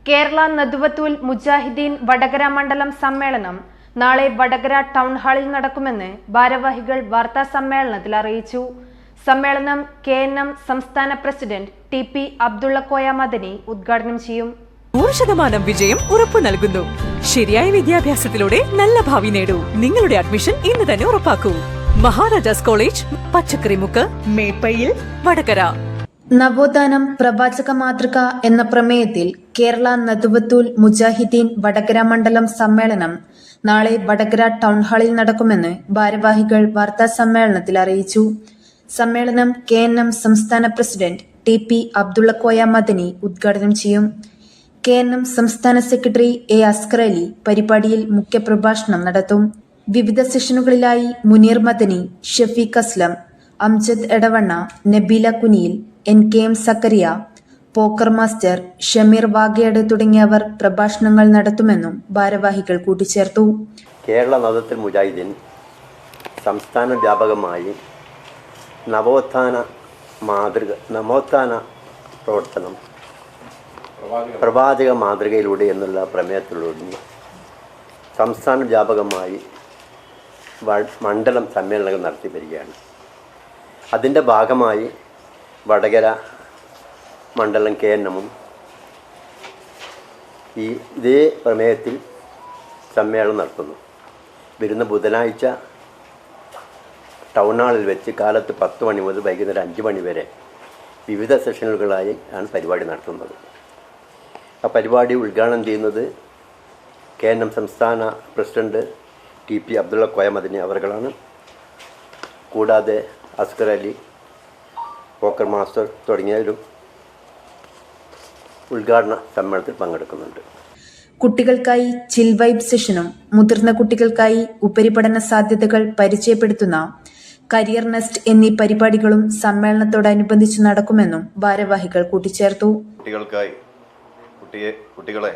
കേരള നദ്വത്തുൽ മുജാഹിദീൻ വടകര മണ്ഡലം സമ്മേളനം നാളെ വടകര ടൗൺ ഹാളിൽ നടക്കുമെന്ന് ഭാരവാഹികൾ വാർത്താ സമ്മേളനത്തിൽ അറിയിച്ചു. സമ്മേളനം KNM സംസ്ഥാന പ്രസിഡന്റ് TP അബ്ദുള്ളക്കോയ മദനി ഉദ്ഘാടനം ചെയ്യും. 100% വിജയം ഉറപ്പു നൽകുന്നു. ശരിയായ വിദ്യാഭ്യാസത്തിലൂടെ നല്ല ഭാവി നേടൂ. നിങ്ങളുടെ അഡ്മിഷൻ ഇന്ന് തന്നെ ഉറപ്പാക്കൂ. മഹാരാജാസ് കോളേജ്, പച്ചക്കറിമുക്ക്, മേപ്പയിൽ, വടകര. നവോത്ഥാനം പ്രവാചക മാതൃക എന്ന പ്രമേയത്തിൽ കേരള നദ്വത്തുൽ മുജാഹിദീൻ വടകര മണ്ഡലം സമ്മേളനം നാളെ വടകര ടൗൺ ഹാളിൽ നടക്കുമെന്ന് ഭാരവാഹികൾ വാർത്താ സമ്മേളനത്തിൽ അറിയിച്ചു. സമ്മേളനം KNM സംസ്ഥാന പ്രസിഡന്റ് TP അബ്ദുള്ളക്കോയ മദനി ഉദ്ഘാടനം ചെയ്യും. KNM സംസ്ഥാന സെക്രട്ടറി A അസ്കർ അലി പരിപാടിയിൽ മുഖ്യപ്രഭാഷണം നടത്തും. വിവിധ സെഷനുകളിലായി മുനീർ മദനി, ഷഫീഖ് അസ്ലം, അംജദ് എടവണ്ണ, നബീല കുനിയിൽ, NKM സക്കറിയ, പോക്കർ മാസ്റ്റർ, ഷമീർ വാഗേട് തുടങ്ങിയവർ പ്രഭാഷണങ്ങൾ നടത്തുമെന്നും ഭാരവാഹികൾ കൂട്ടിച്ചേർത്തു. കേരള നദ്വത്തുൽ മുജാഹിദീൻ സംസ്ഥാന വ്യാപകമായി നവോത്ഥാന പ്രവർത്തനം പ്രവാചക മാതൃകയിലൂടെ എന്നുള്ള പ്രമേയത്തിലൂടെ സംസ്ഥാന വ്യാപകമായി മണ്ഡലം സമ്മേളനങ്ങൾ നടത്തി വരികയാണ്. അതിൻ്റെ ഭാഗമായി വടകര മണ്ഡലം KNM ഇതേ പ്രമേയത്തിൽ സമ്മേളനം നടത്തുന്നു. വരുന്ന ബുധനാഴ്ച ടൗൺ ഹാളിൽ വെച്ച് കാലത്ത് 10 മണി മുതൽ വൈകുന്നേരം 5 മണി വരെ വിവിധ സെഷനുകളായി ആണ് പരിപാടി നടത്തുന്നത്. ആ പരിപാടി ഉദ്ഘാടനം ചെയ്യുന്നത് KNM സംസ്ഥാന പ്രസിഡന്റ് TP അബ്ദുള്ളക്കോയ മദനി അവർകളാണ്. കൂടാതെ അസ്കർ അലി, പോക്കർ മാസ്റ്റർ തുടങ്ങിയവരും ഉദ്ഘാടന സമ്മേളനത്തിൽ പങ്കെടുക്കുന്നുണ്ട്. കുട്ടികൾക്കായി ചിൽ വൈബ് സെഷനും മുതിർന്ന കുട്ടികൾക്കായി ഉപരിപഠന സാധ്യതകൾ പരിചയപ്പെടുത്തുന്ന കരിയർ നെസ്റ്റ് എന്നീ പരിപാടികളും സമ്മേളനത്തോടനുബന്ധിച്ച് നടക്കുമെന്നും ഭാരവാഹികൾ കൂട്ടിച്ചേർത്തു. കുട്ടികളെ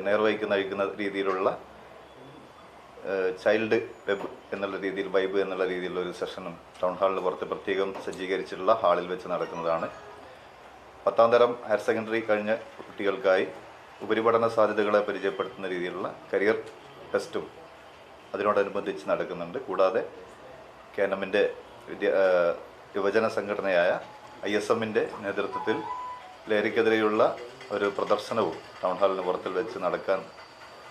നേർവഹിക്കുന്ന രീതിയിലുള്ള ചൈൽഡ് വെബ് എന്നുള്ള രീതിയിൽ, വൈബ് എന്നുള്ള രീതിയിലുള്ള ഒരു സെഷനും ടൗൺ ഹാളിന് പുറത്ത് പ്രത്യേകം സജ്ജീകരിച്ചിട്ടുള്ള ഹാളിൽ വെച്ച് നടക്കുന്നതാണ്. 10ാം തരം ഹയർ സെക്കൻഡറി കഴിഞ്ഞ കുട്ടികൾക്കായി ഉപരിപഠന സാധ്യതകളെ പരിചയപ്പെടുത്തുന്ന രീതിയിലുള്ള കരിയർ ടെസ്റ്റും അതിനോടനുബന്ധിച്ച് നടക്കുന്നുണ്ട്. കൂടാതെ KNMൻ്റെ യുവജന സംഘടനയായ ISMൻ്റെ നേതൃത്വത്തിൽ ലഹരിക്കെതിരെയുള്ള ഒരു പ്രദർശനവും ടൗൺ ഹാളിന് പുറത്തിൽ വെച്ച് നടക്കാൻ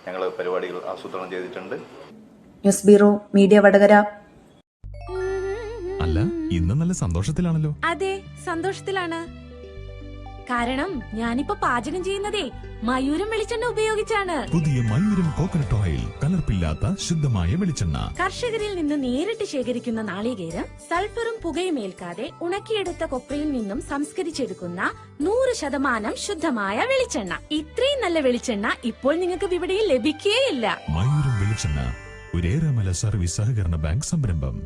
ഞങ്ങൾ പരിപാടികൾ ആസൂത്രണം ചെയ്തിട്ടുണ്ട്. News bureau media Vadakara. അല്ല, ഇന്ന് നല്ല സന്തോഷത്തിലാണല്ലോ. അതെ, സന്തോഷത്തിലാണ്. കാരണം ഞാനിപ്പോ പാചകം ചെയ്യുന്നതേ മയൂരം വെളിച്ചെണ്ണ ഉപയോഗിച്ചാണ്. പുതിയ മയൂരം കോക്കനട്ട് ഓയിൽ, കലർപ്പില്ലാത്ത ശുദ്ധമായ വെളിച്ചെണ്ണ. കർഷകരിൽ നിന്ന് നേരിട്ട് ശേഖരിക്കുന്ന നാളികേരം സൾഫറും പുകയും ഏൽക്കാതെ ഉണക്കിയെടുത്ത കൊപ്രയിൽ നിന്നും സംസ്കരിച്ചെടുക്കുന്ന 100% ശുദ്ധമായ വെളിച്ചെണ്ണ. ഇത്രയും നല്ല വെളിച്ചെണ്ണ ഇപ്പോൾ നിങ്ങൾക്ക് വിപണിയിൽ ലഭിക്കുകയില്ല. മയൂരം വെളിച്ചെണ്ണ, ഒരു ഏറെമല സർവീസ് സഹകരണ ബാങ്ക് സംരംഭം.